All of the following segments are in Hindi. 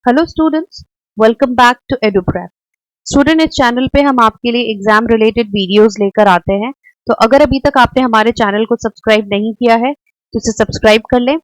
Hello students, welcome back to EduPrep। Student, इस चैनल पे हम आपके लिए एग्जाम रिलेटेड वीडियोस लेकर आते हैं। तो अगर अभी तक आपने हमारे चैनल को सब्सक्राइब नहीं किया है तो इसे सब्सक्राइब कर लें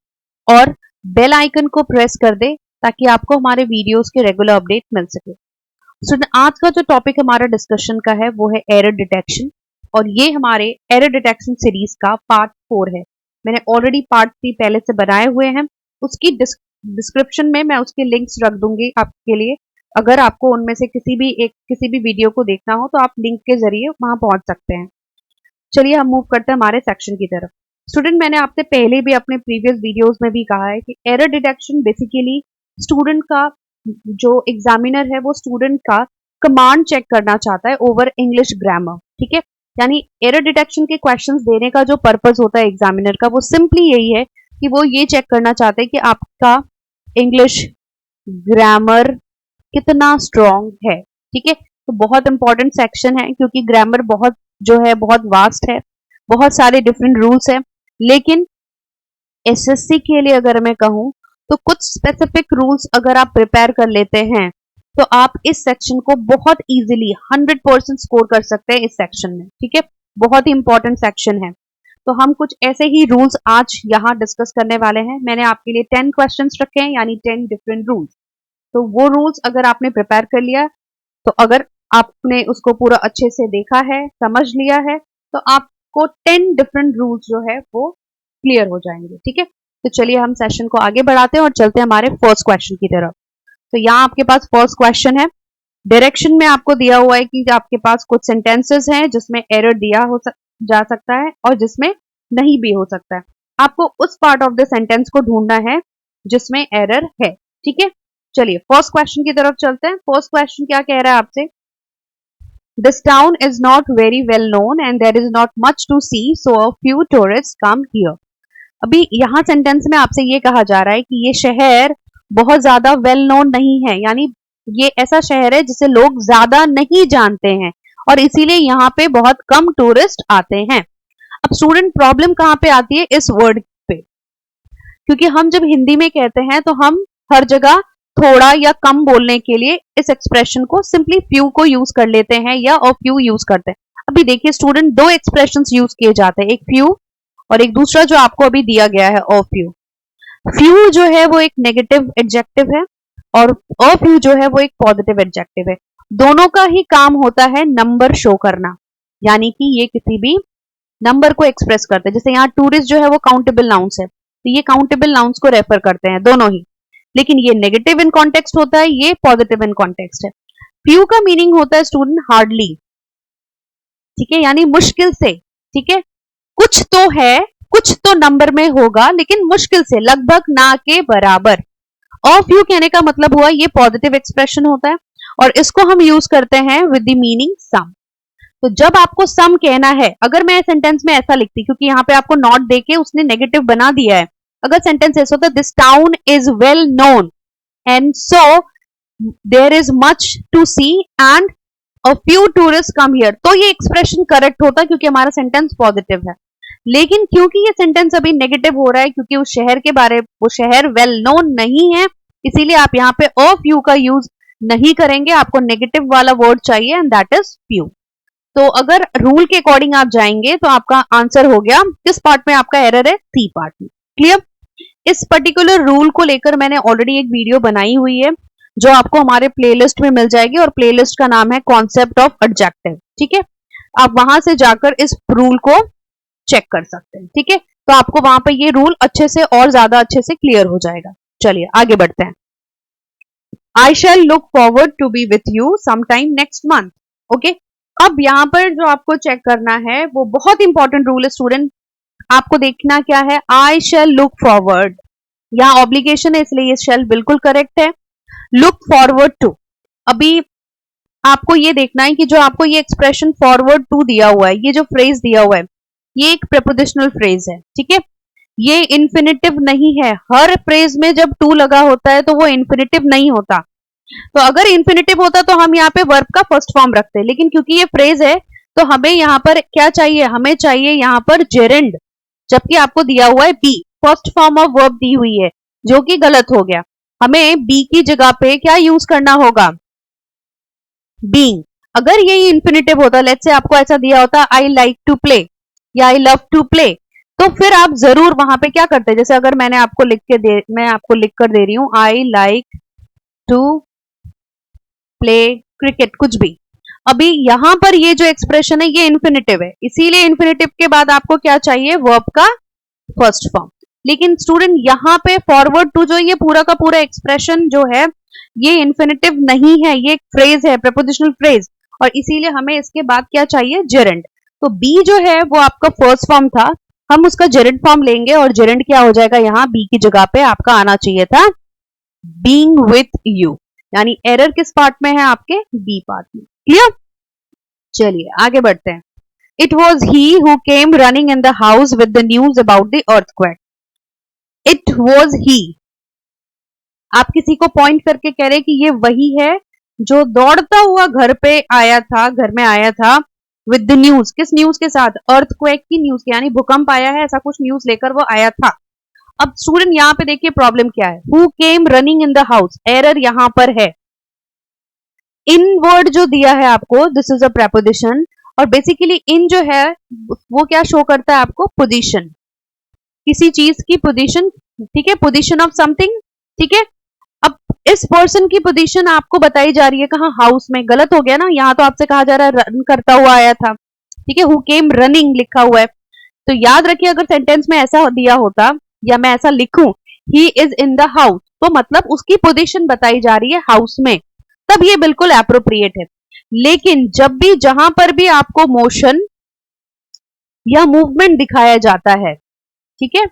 और बेल आइकन को प्रेस कर दें ताकि आपको हमारे वीडियोस के रेगुलर अपडेट मिल सके। स्टूडेंट, आज का जो टॉपिक हमारा डिस्कशन का है वो है एरर डिटेक्शन, और ये हमारे एरर डिटेक्शन सीरीज का पार्ट 4 है। मैंने ऑलरेडी पार्ट 3 पहले से बनाए हुए हैं, उसकी डिस्क्रिप्शन में मैं उसके लिंक्स रख दूंगी आपके लिए। अगर आपको उनमें से किसी भी वीडियो को देखना हो तो आप लिंक के जरिए वहां पहुंच सकते हैं। चलिए हम मूव करते हैं हमारे सेक्शन की तरफ। स्टूडेंट, मैंने आपसे पहले भी अपने प्रीवियस वीडियोस में भी कहा है कि एरर डिटेक्शन बेसिकली स्टूडेंट का, जो एग्जामिनर है वो स्टूडेंट का कमांड चेक करना चाहता है ओवर इंग्लिश ग्रामर। ठीक है, यानी एरर डिटेक्शन के क्वेश्चंस देने का जो पर्पस होता है एग्जामिनर का, वो सिंपली यही है कि वो ये चेक करना चाहते हैं कि आपका इंग्लिश ग्रामर कितना स्ट्रॉन्ग है। ठीक है, तो बहुत इंपॉर्टेंट सेक्शन है क्योंकि ग्रामर बहुत वास्ट है, बहुत सारे डिफरेंट रूल्स हैं। लेकिन एसएससी के लिए अगर मैं कहूं तो कुछ स्पेसिफिक रूल्स अगर आप प्रिपेयर कर लेते हैं तो आप इस सेक्शन को बहुत इजीली 100% स्कोर कर सकते हैं इस सेक्शन में। ठीक है, बहुत ही इंपॉर्टेंट सेक्शन है। तो हम कुछ ऐसे ही रूल्स आज यहाँ डिस्कस करने वाले हैं। मैंने आपके लिए 10 क्वेश्चंस रखे हैं, यानी 10 डिफरेंट रूल्स। तो वो रूल्स अगर आपने प्रिपेयर कर लिया, तो अगर आपने उसको पूरा अच्छे से देखा है, समझ लिया है, तो आपको 10 डिफरेंट रूल्स जो है वो क्लियर हो जाएंगे। ठीक है, तो चलिए हम सेशन को आगे बढ़ाते हैं और चलते हैं हमारे फर्स्ट क्वेश्चन की तरफ। तो यहाँ आपके पास फर्स्ट क्वेश्चन है। डायरेक्शन में आपको दिया हुआ है कि आपके पास कुछ सेंटेंसेस हैं जिसमें एरर जा सकता है और जिसमें नहीं भी हो सकता है। आपको उस पार्ट ऑफ द सेंटेंस को ढूंढना है जिसमें एरर है। ठीक है, चलिए फर्स्ट क्वेश्चन की तरफ चलते हैं। फर्स्ट क्वेश्चन क्या कह रहा है आपसे? This town is not very well known and there is not much to see, so a few tourist come here. अभी यहाँ सेंटेंस में आपसे ये कहा जा रहा है कि ये शहर बहुत ज्यादा वेल नोन नहीं है, यानी ये ऐसा शहर है जिसे लोग ज्यादा नहीं जानते हैं और इसीलिए यहाँ पे बहुत कम टूरिस्ट आते हैं। अब स्टूडेंट, प्रॉब्लम कहाँ पे आती है? इस वर्ड पे, क्योंकि हम जब हिंदी में कहते हैं तो हम हर जगह थोड़ा या कम बोलने के लिए इस एक्सप्रेशन को सिंपली फ्यू को यूज कर लेते हैं या अ फ्यू यूज करते हैं। अभी देखिए स्टूडेंट, दो एक्सप्रेशंस यूज किए जाते हैं, एक फ्यू और एक दूसरा जो आपको अभी दिया गया है अ फ्यू। फ्यू जो है वो एक नेगेटिव एडजेक्टिव है और अ फ्यू जो है वो एक पॉजिटिव एडजेक्टिव है। दोनों का ही काम होता है नंबर शो करना, यानी कि ये किसी भी नंबर को एक्सप्रेस करते हैं। जैसे यहाँ टूरिस्ट जो है वो काउंटेबल नाउन्स है, तो ये काउंटेबल नाउन्स को रेफर करते हैं दोनों ही। लेकिन ये नेगेटिव इन कॉन्टेक्स्ट होता है, ये पॉजिटिव इन कॉन्टेक्स्ट है। फ्यू का मीनिंग होता है स्टूडेंट हार्डली। ठीक है, यानी मुश्किल से। ठीक है, कुछ तो है, कुछ तो नंबर में होगा, लेकिन मुश्किल से, लगभग ना के बराबर। अ फ्यू कहने का मतलब हुआ ये पॉजिटिव एक्सप्रेशन होता है और इसको हम यूज करते हैं विद द मीनिंग सम। तो जब आपको सम कहना है, अगर मैं सेंटेंस में ऐसा लिखती, क्योंकि यहाँ पे आपको नॉट देके उसने नेगेटिव बना दिया है, अगर सेंटेंस ऐसा होता, this town is well known and so there is much to see and a few tourist come here, तो ये एक्सप्रेशन करेक्ट होता क्योंकि हमारा सेंटेंस पॉजिटिव है। लेकिन क्योंकि ये सेंटेंस अभी नेगेटिव हो रहा है, क्योंकि उस शहर के बारे, वो शहर वेल नोन नहीं है, इसीलिए आप यहाँ पे अ फ्यू का यूज नहीं करेंगे। आपको नेगेटिव वाला वर्ड चाहिए एंड दैट इज फ्यू। तो अगर रूल के अकॉर्डिंग आप जाएंगे तो आपका आंसर हो गया, किस पार्ट में आपका एरर है? सी पार्ट में। क्लियर? इस पर्टिकुलर रूल को लेकर मैंने ऑलरेडी एक वीडियो बनाई हुई है जो आपको हमारे प्लेलिस्ट में मिल जाएगी और प्लेलिस्ट का नाम है कॉन्सेप्ट ऑफ एडजेक्टिव। ठीक है, आप वहां से जाकर इस रूल को चेक कर सकते हैं। ठीक है, तो आपको वहां पे ये रूल अच्छे से और ज्यादा अच्छे से क्लियर हो जाएगा। चलिए आगे बढ़ते हैं। I shall look forward to be with you sometime next month. Okay, अब यहाँ पर जो आपको चेक करना है वो बहुत इंपॉर्टेंट रूल है स्टूडेंट। आपको देखना क्या है? आई शैल लुक फॉरवर्ड, यहाँ ऑब्लिगेशन है इसलिए ये शैल बिल्कुल करेक्ट है। लुक फॉरवर्ड टू, अभी आपको ये देखना है कि जो आपको ये एक्सप्रेशन फॉरवर्ड टू दिया हुआ है, ये जो फ्रेज दिया हुआ है, ये एक प्रेपोजिशनल फ्रेज है। ठीक है, ये इन्फिनिटिव नहीं है। हर फ्रेज में जब टू लगा होता है तो वो इन्फिनिटिव नहीं होता। तो अगर इन्फिनिटिव होता तो हम यहाँ पे वर्ब का फर्स्ट फॉर्म रखते हैं, लेकिन क्योंकि ये फ्रेज है तो हमें यहाँ पर क्या चाहिए? हमें चाहिए यहाँ पर जेरेंड, जबकि आपको दिया हुआ है B, first form of verb दी हुई है, जो कि गलत हो गया। हमें बी की जगह पे क्या यूज करना होगा, बीइंग। अगर यही इन्फिनेटिव होता, लेट्स से आपको ऐसा दिया होता आई लाइक टू प्ले या आई लव टू प्ले, तो फिर आप जरूर वहां पे क्या करते, जैसे अगर मैं आपको लिख कर दे रही हूं I like to play cricket, कुछ भी। अभी यहां पर ये जो एक्सप्रेशन है ये इन्फिनेटिव है, इसीलिए इन्फिनेटिव के बाद आपको क्या चाहिए, वर्ब का फर्स्ट फॉर्म। लेकिन स्टूडेंट यहाँ पे फॉरवर्ड टू जो ये पूरा का पूरा एक्सप्रेशन जो है ये इन्फिनेटिव नहीं है, ये एक फ्रेज है, प्रपोजिशनल फ्रेज, और इसीलिए हमें इसके बाद क्या चाहिए, जेरेंड। तो बी जो है वो आपका फर्स्ट फॉर्म था, हम उसका जेरेंड फॉर्म लेंगे और जेरेंड क्या हो जाएगा, यहाँ बी की जगह पे आपका आना चाहिए था बीइंग विथ यू। यानी एरर किस पार्ट में है, आपके बी पार्ट में। क्लियर? चलिए आगे बढ़ते हैं। It was he who came running in the house with the news about the earthquake. It was he. आप किसी को पॉइंट करके कह रहे कि ये वही है जो दौड़ता हुआ घर पे आया था, घर में आया था विद द न्यूज। किस न्यूज के साथ, अर्थक्वेक की न्यूज, यानी भूकंप आया है, ऐसा कुछ न्यूज लेकर वो आया था। अब स्टूडेंट यहाँ पे देखिए प्रॉब्लम क्या है, who came running in the house, error यहां पर है। इन वर्ड जो दिया है आपको, दिस इज अ प्रेपोजिशन, और बेसिकली इन जो है वो क्या शो करता है आपको, पोजीशन, किसी चीज की पोजीशन, ठीक है, पोजीशन ऑफ समथिंग, ठीक है। अब इस पर्सन की पोजीशन आपको बताई जा रही है कहाँ, हाउस में। गलत हो गया ना, यहाँ तो आपसे कहा जा रहा है रन करता हुआ आया था, ठीक है, हु केम रनिंग लिखा हुआ है। तो याद रखिए अगर सेंटेंस में ऐसा दिया होता या मैं ऐसा लिखूं he is in the house, तो मतलब उसकी पोजीशन बताई जा रही है हाउस में, तब ये बिल्कुल एप्रोप्रिएट है। लेकिन जब भी जहां पर भी आपको मोशन या मूवमेंट दिखाया जाता है, ठीक है,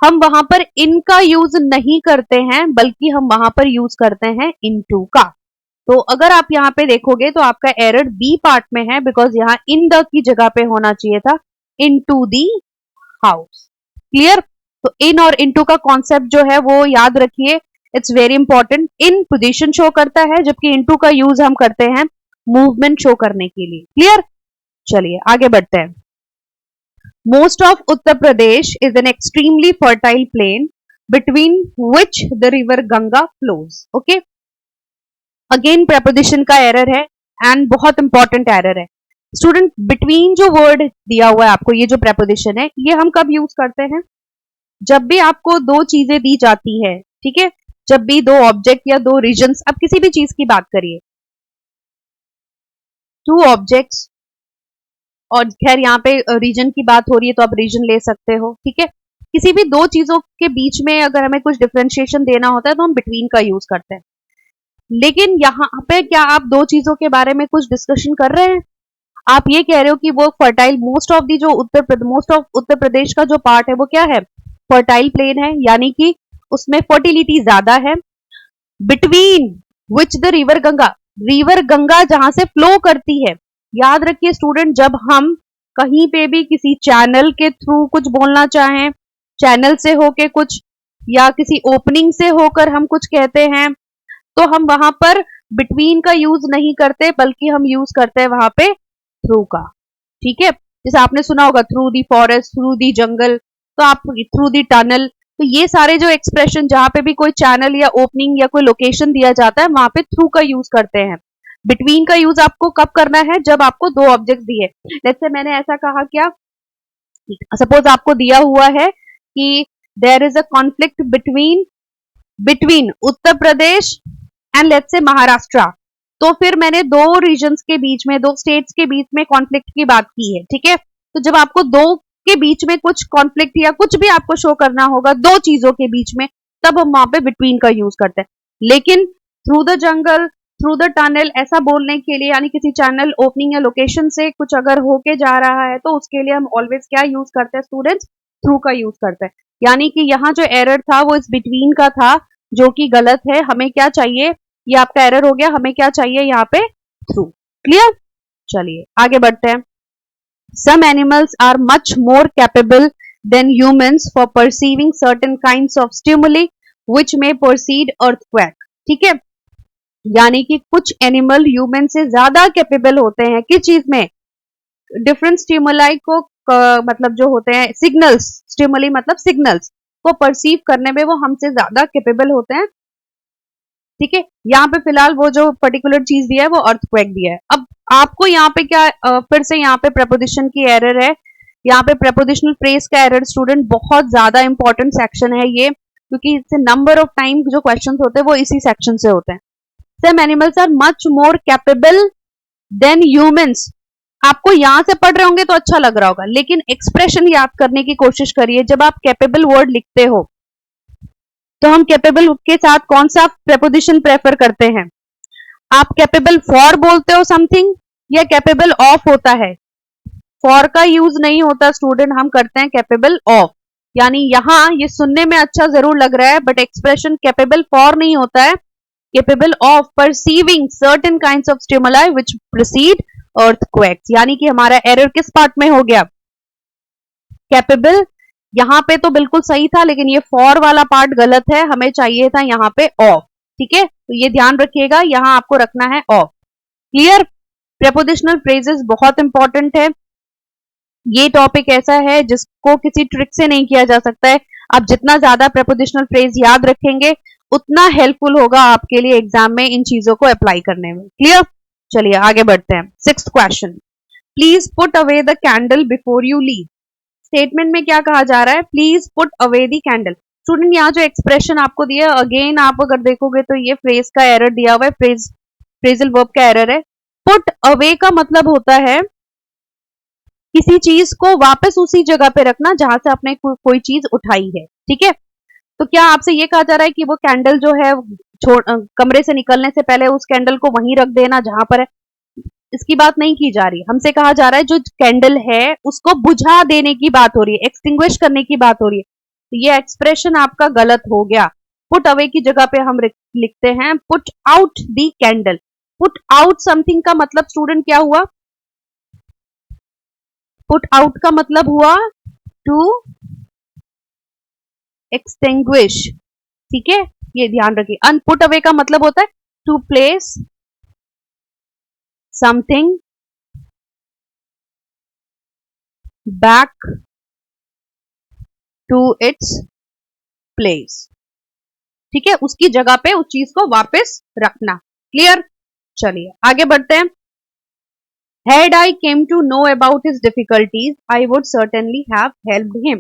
हम वहां पर इन का यूज नहीं करते हैं, बल्कि हम वहां पर यूज करते हैं इनटू का। तो अगर आप यहाँ पे देखोगे तो आपका एरर बी पार्ट में है, बिकॉज यहाँ इन द की जगह पे होना चाहिए था इनटू दी हाउस। क्लियर? तो इन और इनटू का कॉन्सेप्ट जो है वो याद रखिए, it's very important. In position show करता है, जबकि इनटू का यूज हम करते हैं मूवमेंट शो करने के लिए। क्लियर? चलिए आगे बढ़ते हैं। Most of Uttar Pradesh is an extremely fertile plain between which the river Ganga flows. Okay? Again preposition का error है and बहुत important error है। Student between जो word दिया हुआ है आपको, ये जो preposition है, ये हम कब use करते हैं, जब भी आपको दो चीजें दी जाती है, ठीक है, जब भी दो ऑब्जेक्ट या दो रीजन्स, अब किसी भी चीज की बात करिए, टू ऑब्जेक्ट्स, और खैर यहाँ पे रीजन की बात हो रही है तो आप रीजन ले सकते हो, ठीक है। किसी भी दो चीजों के बीच में अगर हमें कुछ डिफरेंशिएशन देना होता है तो हम बिटवीन का यूज करते हैं। लेकिन यहाँ पे क्या आप दो चीजों के बारे में कुछ डिस्कशन कर रहे हैं, आप ये कह रहे हो कि वो fertile, most of Uttar Pradesh का जो पार्ट है वो क्या है, फर्टाइल प्लेन है, यानी कि उसमें फर्टिलिटी ज्यादा है। Between which the river Ganga जहां से फ्लो करती है। याद रखिए स्टूडेंट, जब हम कहीं पे भी किसी चैनल के थ्रू कुछ बोलना चाहें, चैनल से होके कुछ या किसी ओपनिंग से होकर हम कुछ कहते हैं, तो हम वहां पर बिटवीन का यूज नहीं करते, बल्कि हम यूज करते हैं वहां पे थ्रू का, ठीक है। जैसे आपने सुना होगा through the forest, through the jungle, तो आप थ्रू दी टनल, तो ये सारे जो एक्सप्रेशन जहां पे भी कोई चैनल या ओपनिंग या कोई लोकेशन दिया जाता है वहां पे थ्रू का यूज करते हैं। बिटवीन का यूज आपको कब करना है, जब आपको दो ऑब्जेक्ट दिए, जैसे मैंने ऐसा कहा, क्या सपोज आपको दिया हुआ है कि there is a conflict between Uttar Pradesh and let's say Maharashtra, तो फिर मैंने दो रीजन्स के बीच में, दो स्टेट्स के बीच में कॉन्फ्लिक्ट की बात की है, ठीक है। तो जब आपको दो के बीच में कुछ कॉन्फ्लिक्ट या कुछ भी आपको शो करना होगा दो चीजों के बीच में, तब हम वहां पे बिटवीन का यूज करते हैं। लेकिन through the jungle, through the tunnel, ऐसा बोलने के लिए, यानी किसी चैनल, ओपनिंग या लोकेशन से कुछ अगर होके जा रहा है तो उसके लिए हम ऑलवेज क्या यूज करते हैं स्टूडेंट्स, थ्रू का यूज करते हैं। यानी कि यहाँ जो एरर था वो इस बिटवीन का था, जो कि गलत है। हमें क्या चाहिए, ये आपका एरर हो गया, हमें क्या चाहिए यहाँ पे, थ्रू। क्लियर? चलिए आगे बढ़ते हैं। Some animals are much more capable than humans for perceiving certain kinds of stimuli which may precede earthquake. ठीक है, यानी कि कुछ एनिमल ह्यूमन से ज्यादा कैपेबल होते हैं किस चीज में, डिफरेंट स्टिमुलाई को मतलब जो होते हैं सिग्नल्स, स्टिमुली मतलब सिग्नल्स को परसीव करने में वो हमसे ज्यादा कैपेबल होते हैं ठीक है, यहाँ पे फिलहाल वो जो पर्टिकुलर चीज दिया है वो अर्थक्वेक दिया है। अब आपको यहाँ पे क्या फिर से यहाँ पे प्रपोजिशन की एरर है, यहाँ पे प्रपोजिशनल फ्रेज का एरर स्टूडेंट, बहुत ज्यादा इंपॉर्टेंट सेक्शन है ये, क्योंकि इससे नंबर ऑफ टाइम जो क्वेश्चंस होते हैं वो इसी सेक्शन से होते हैं। Some animals are much more capable than humans. आपको यहां से पढ़ रहे होंगे तो अच्छा लग रहा होगा, लेकिन एक्सप्रेशन याद करने की कोशिश करिए। जब आप कैपेबल वर्ड लिखते हो तो हम कैपेबल के साथ कौन सा प्रेपोजिशन प्रेफर करते हैं? आप कैपेबल फॉर बोलते हो समथिंग या कैपेबल ऑफ होता है? फॉर का यूज नहीं होता स्टूडेंट, हम करते हैं कैपेबल ऑफ। यानी यहां ये सुनने में अच्छा जरूर लग रहा है बट एक्सप्रेशन कैपेबल फॉर नहीं होता है, capable of perceiving certain kinds of stimuli which preceded earthquakes. यानी कि हमारा एरर किस पार्ट में हो गया? कैपेबल यहां पे तो बिल्कुल सही था, लेकिन ये फॉर वाला पार्ट गलत है, हमें चाहिए था यहाँ पे ऑफ। ठीक है, तो ये ध्यान रखिएगा, यहां आपको रखना है ऑफ। क्लियर? प्रेपोजिशनल फ्रेजेस बहुत इंपॉर्टेंट है। ये टॉपिक ऐसा है जिसको किसी ट्रिक से नहीं किया जा सकता है। आप जितना ज्यादा प्रेपोजिशनल फ्रेज याद रखेंगे उतना हेल्पफुल होगा आपके लिए एग्जाम में इन चीजों को अप्लाई करने में। क्लियर? चलिए आगे बढ़ते हैं। 6th question, please put away the candle before you leave. Statement में क्या कहा जा रहा है? Please put away the candle. Student यहाँ जो एक्सप्रेशन आपको दिया, अगेन आप अगर देखोगे तो ये फ्रेज का एरर दिया हुआ है, फ्रेजल वर्ब का एरर है। पुट अवे का मतलब होता है किसी चीज को वापस उसी जगह पे रखना जहां से आपने कोई चीज उठाई है। ठीक है, तो क्या आपसे ये कहा जा रहा है कि वो कैंडल जो है कमरे से निकलने से पहले उस कैंडल को वहीं रख देना जहां पर है? इसकी बात नहीं की जा रही। हमसे कहा जा रहा है जो कैंडल है उसको बुझा देने की बात हो रही है, एक्सटिंग्विश करने की बात हो रही है। तो ये एक्सप्रेशन आपका गलत हो गया। पुट अवे की जगह पे हम लिखते हैं put out the candle. Put out something का मतलब स्टूडेंट क्या हुआ? पुट आउट का मतलब हुआ टू एक्सटिंग्विश। ठीक है, ये ध्यान रखिए। अनपुट अवे का मतलब होता है to place something back to its place. ठीक है, उसकी जगह पे उस चीज को वापस रखना। क्लियर? चलिए आगे बढ़ते हैं। Had I came to know about his difficulties, I would certainly have helped him.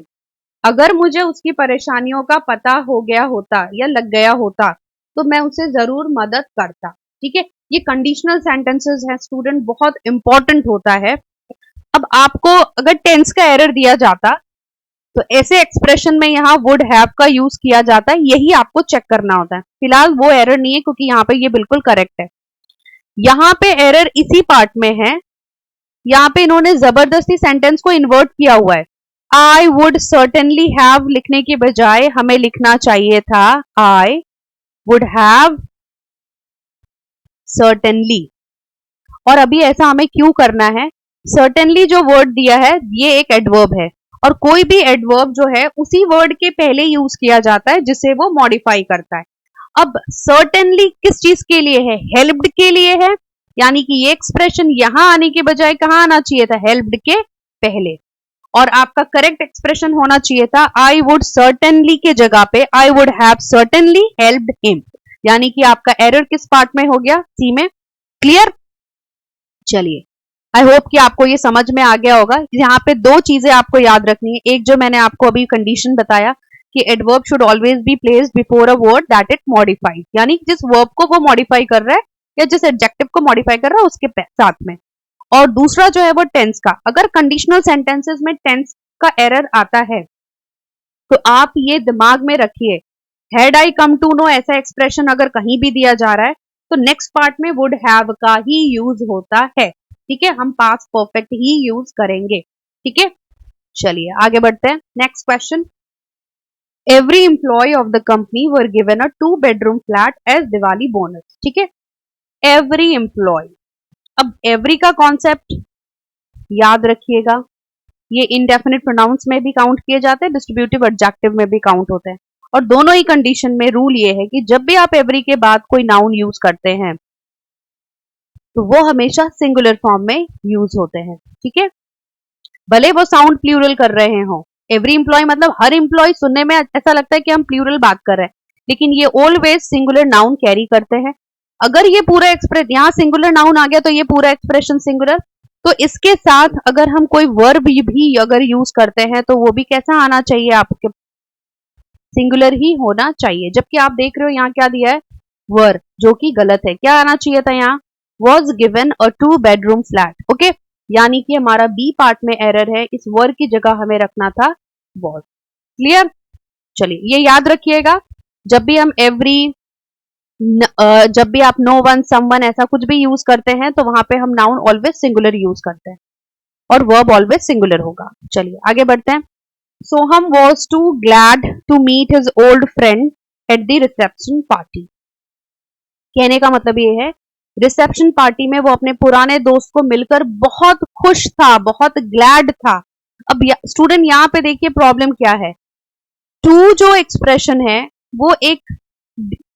अगर मुझे उसकी परेशानियों का पता हो गया होता या लग गया होता तो मैं उसे जरूर मदद करता। ठीक है, ये कंडीशनल सेंटेंसेस हैं स्टूडेंट, बहुत इंपॉर्टेंट होता है। अब आपको अगर टेंस का एरर दिया जाता तो ऐसे एक्सप्रेशन में यहाँ वुड हैव का यूज किया जाता है, यही आपको चेक करना होता है। फिलहाल वो एरर नहीं है क्योंकि यहाँ पे ये बिल्कुल करेक्ट है। यहाँ पे एरर इसी पार्ट में है, यहाँ पे इन्होंने जबरदस्ती सेंटेंस को इन्वर्ट किया हुआ है। आई वुड सर्टेनली हैव लिखने के बजाय हमें लिखना चाहिए था आई वुड हैव सर्टेनली। और अभी ऐसा हमें क्यों करना है? सर्टेनली जो वर्ड दिया है ये एक एडवर्ब है, और कोई भी एडवर्ब जो है उसी वर्ड के पहले यूज किया जाता है जिसे वो मॉडिफाई करता है। अब सर्टेनली किस चीज के लिए है? हेल्प्ड के लिए है। यानी कि ये एक्सप्रेशन यहां आने के बजाय कहां आना चाहिए था? हेल्प्ड के पहले। और आपका करेक्ट एक्सप्रेशन होना चाहिए था आई वुड सर्टेनली के जगह पे I would have certainly helped him. यानी कि आपका एरर किस पार्ट में हो गया? सी में। क्लियर? चलिए, आई होप कि आपको ये समझ में आ गया होगा। यहाँ पे दो चीजें आपको याद रखनी है। एक जो मैंने आपको अभी कंडीशन बताया कि adverb should always be placed before a word that it modifies, यानी जिस वर्ब को वो मॉडिफाई कर रहा है या जिस एडजेक्टिव को मॉडिफाई कर रहा है उसके साथ में। और दूसरा जो है वो टेंस का। अगर कंडीशनल सेंटेंसेस में टेंस का एरर आता है तो आप ये दिमाग में रखिए, had I come to know ऐसा एक्सप्रेशन अगर कहीं भी दिया जा रहा है तो नेक्स्ट पार्ट में वुड हैव का ही यूज होता है। ठीक है, हम पास्ट परफेक्ट ही यूज करेंगे। ठीक है, चलिए आगे बढ़ते हैं। Next question, every employee of the company were given a 2-bedroom flat as Diwali bonus. ठीक है, एवरी एम्प्लॉय। अब एवरी का कॉन्सेप्ट याद रखिएगा, ये इंडेफिनिट प्रोनाउंस में भी काउंट किए जाते हैं, डिस्ट्रीब्यूटिव एडजेक्टिव में भी काउंट होते हैं। और दोनों ही कंडीशन में रूल ये है कि जब भी आप एवरी के बाद कोई नाउन यूज करते हैं तो वो हमेशा सिंगुलर फॉर्म में यूज होते हैं। ठीक है, भले वो साउंड प्लूरल कर रहे हो। एवरी एम्प्लॉय मतलब हर एम्प्लॉय, सुनने में ऐसा लगता है कि हम प्लूरल बात कर रहे हैं, लेकिन ये ऑलवेज सिंगुलर नाउन कैरी करते हैं। अगर ये पूरा एक्सप्रेस यहाँ सिंगुलर नाउन आ गया तो ये पूरा एक्सप्रेशन सिंगुलर, तो इसके साथ अगर हम कोई वर्ब भी अगर यूज करते हैं तो वो भी कैसा आना चाहिए आपके, सिंगुलर ही होना चाहिए। जबकि आप देख रहे हो यहाँ क्या दिया है, वर, जो कि गलत है। क्या आना चाहिए था यहाँ, was given a 2 bedroom flat. Okay, यानी कि हमारा बी पार्ट में एरर है, इस वर की जगह हमें रखना था वॉज। क्लियर, चलिए ये याद रखिएगा। जब भी हम जब भी आप नो वन, सम वन ऐसा कुछ भी यूज करते हैं तो वहां पे हम नाउन ऑलवेज सिंगुलर यूज करते हैं और वर्ब ऑलवेज सिंगुलर होगा। चलिए आगे बढ़ते हैं। Soham was too glad to meet his old friend at the reception party. कहने का मतलब ये है, रिसेप्शन पार्टी में वो अपने पुराने दोस्त को मिलकर बहुत खुश था, बहुत ग्लैड था। अब स्टूडेंट यहाँ पे देखिए प्रॉब्लम क्या है, टू जो एक्सप्रेशन है वो एक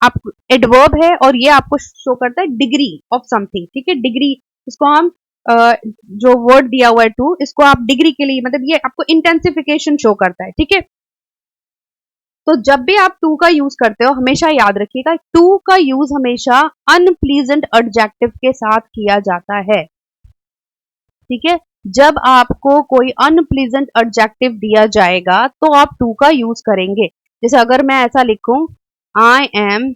आप एडवर्ब है और ये आपको शो करता है डिग्री ऑफ समथिंग। ठीक है, डिग्री, इसको हम जो वर्ड दिया हुआ है टू, इसको आप डिग्री के लिए, मतलब ये आपको इंटेंसिफिकेशन शो करता है। ठीक है, तो जब भी आप टू का यूज करते हो हमेशा याद रखिएगा, टू का यूज हमेशा अनप्लीजेंट एडजेक्टिव के साथ किया जाता है। ठीक है, जब आपको कोई अनप्लीजेंट एडजेक्टिव दिया जाएगा तो आप टू का यूज करेंगे। जैसे अगर मैं ऐसा लिखूं, I am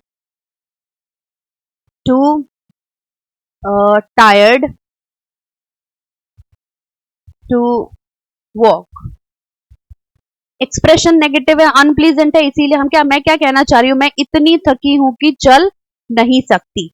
too tired to walk, expression negative है, अनप्लीजेंट है, इसीलिए मैं क्या कहना चाह रही हूं, मैं इतनी थकी हूं कि चल नहीं सकती।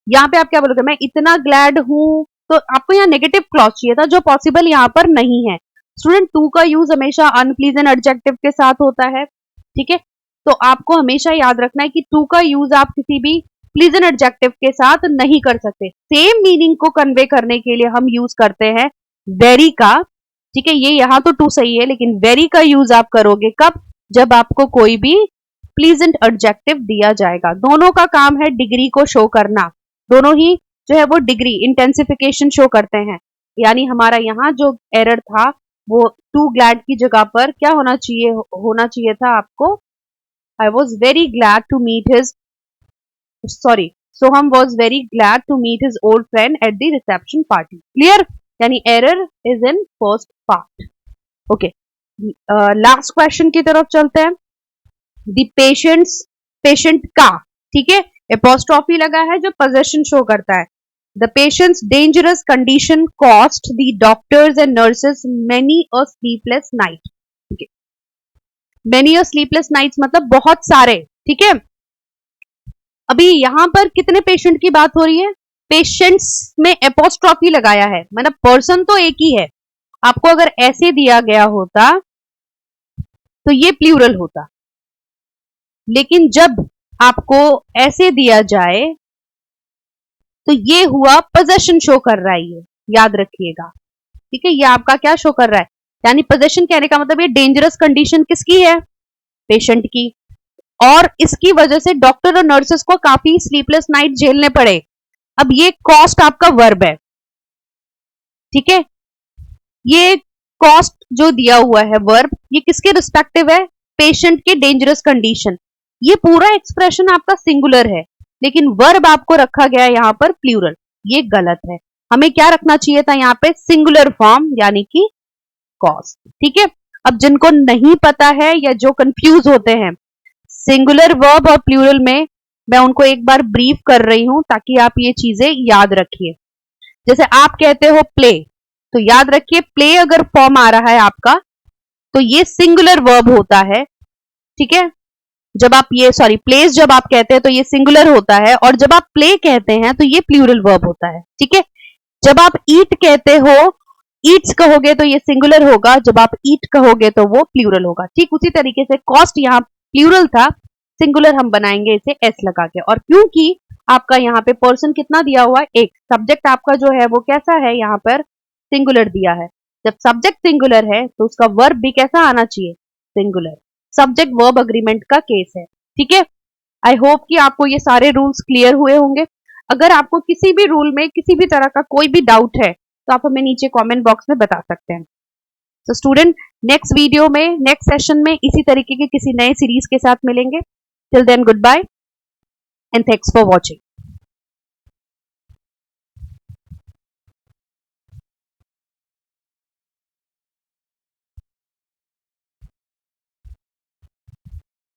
यहाँ पे आप क्या बोलोगे, मैं इतना ग्लैड हूं, तो आपको यहाँ नेगेटिव क्लॉज चाहिए था जो पॉसिबल यहाँ पर नहीं है। स्टूडेंट टू का यूज हमेशा अनप्लीजेंट एडजेक्टिव के साथ होता है। ठीक है, तो आपको हमेशा याद रखना है कि टू का यूज आप किसी भी प्लीजेंट एडजेक्टिव के साथ नहीं कर सकते। सेम मीनिंग को कन्वे करने के लिए हम यूज करते हैं वेरी का। ठीक है, ये यहाँ तो टू सही है, लेकिन वेरी का यूज आप करोगे कब, जब आपको कोई भी प्लीजेंट एडजेक्टिव दिया जाएगा। दोनों का काम है डिग्री को शो करना, दोनों ही जो है वो डिग्री इंटेंसिफिकेशन शो करते हैं। यानी हमारा यहाँ जो एरर था वो टू ग्लैड की जगह पर क्या होना चाहिए था आपको, I was very glad to meet his, sorry, Soham was very glad to meet his old friend at the reception party. Clear, यानी error is in first part. Okay, last question की तरफ चलते हैं। द पेशेंट का, ठीक है, एपोस्ट्रॉफी लगा है जो पोजेशन शो करता है। The patients dangerous condition cost the doctors and nurses many a sleepless night. ठीक है, मेनी अ स्लीपलेस नाइट्स मतलब बहुत सारे। ठीक है, अभी यहां पर कितने पेशेंट की बात हो रही है, पेशेंट्स में एपोस्ट्रॉफी लगाया है, मतलब पर्सन तो एक ही है। आपको अगर ऐसे दिया गया होता तो ये प्लूरल होता, लेकिन जब आपको ऐसे दिया जाए तो ये हुआ पोजेशन शो कर रहा है, ये याद रखिएगा। ठीक है, ये आपका क्या शो कर रहा है, यानी पोजेशन कहने का मतलब ये डेंजरस कंडीशन किसकी है, पेशेंट की, और इसकी वजह से डॉक्टर और नर्सेस को काफी स्लीपलेस नाइट झेलने पड़े। अब ये कॉस्ट आपका वर्ब है। ठीक है, ये कॉस्ट जो दिया हुआ है वर्ब, ये किसके रिस्पेक्टिव है, पेशेंट के डेंजरस कंडीशन। ये पूरा एक्सप्रेशन आपका सिंगुलर है, लेकिन वर्ब आपको रखा गया है यहाँ पर प्लूरल, ये गलत है। हमें क्या रखना चाहिए था यहाँ पे, सिंगुलर फॉर्म, यानी कि कॉस्ट। ठीक है, अब जिनको नहीं पता है या जो कंफ्यूज होते हैं सिंगुलर वर्ब और प्लूरल में, मैं उनको एक बार ब्रीफ कर रही हूं ताकि आप ये चीजें याद रखिए। जैसे आप कहते हो प्ले, तो याद रखिए प्ले अगर फॉर्म आ रहा है आपका तो ये सिंगुलर वर्ब होता है। ठीक है, जब आप ये प्लेस जब आप कहते हैं तो ये सिंगुलर होता है, और जब आप प्ले कहते हैं तो ये प्लूरल वर्ब होता है। ठीक है, जब आप ईट कहते हो, ईट्स कहोगे तो ये सिंगुलर होगा, जब आप ईट कहोगे तो वो प्लूरल होगा। ठीक उसी तरीके से कॉस्ट यहाँ प्लूरल था, सिंगुलर हम बनाएंगे इसे एस लगा के। और क्योंकि आपका यहाँ पे पर्सन कितना दिया हुआ है, एक, सब्जेक्ट आपका जो है वो कैसा है, यहाँ पर सिंगुलर दिया है। जब सब्जेक्ट सिंगुलर है तो उसका वर्ब भी कैसा आना चाहिए, सिंगुलर। सब्जेक्ट वर्ब अग्रीमेंट का केस है। ठीक है, आई होप कि आपको ये सारे रूल्स क्लियर हुए होंगे। अगर आपको किसी भी रूल में किसी भी तरह का कोई भी डाउट है तो आप हमें नीचे कमेंट बॉक्स में बता सकते हैं। तो स्टूडेंट, नेक्स्ट वीडियो में, नेक्स्ट सेशन में इसी तरीके के किसी नए सीरीज के साथ मिलेंगे। Till then, goodbye and thanks for watching.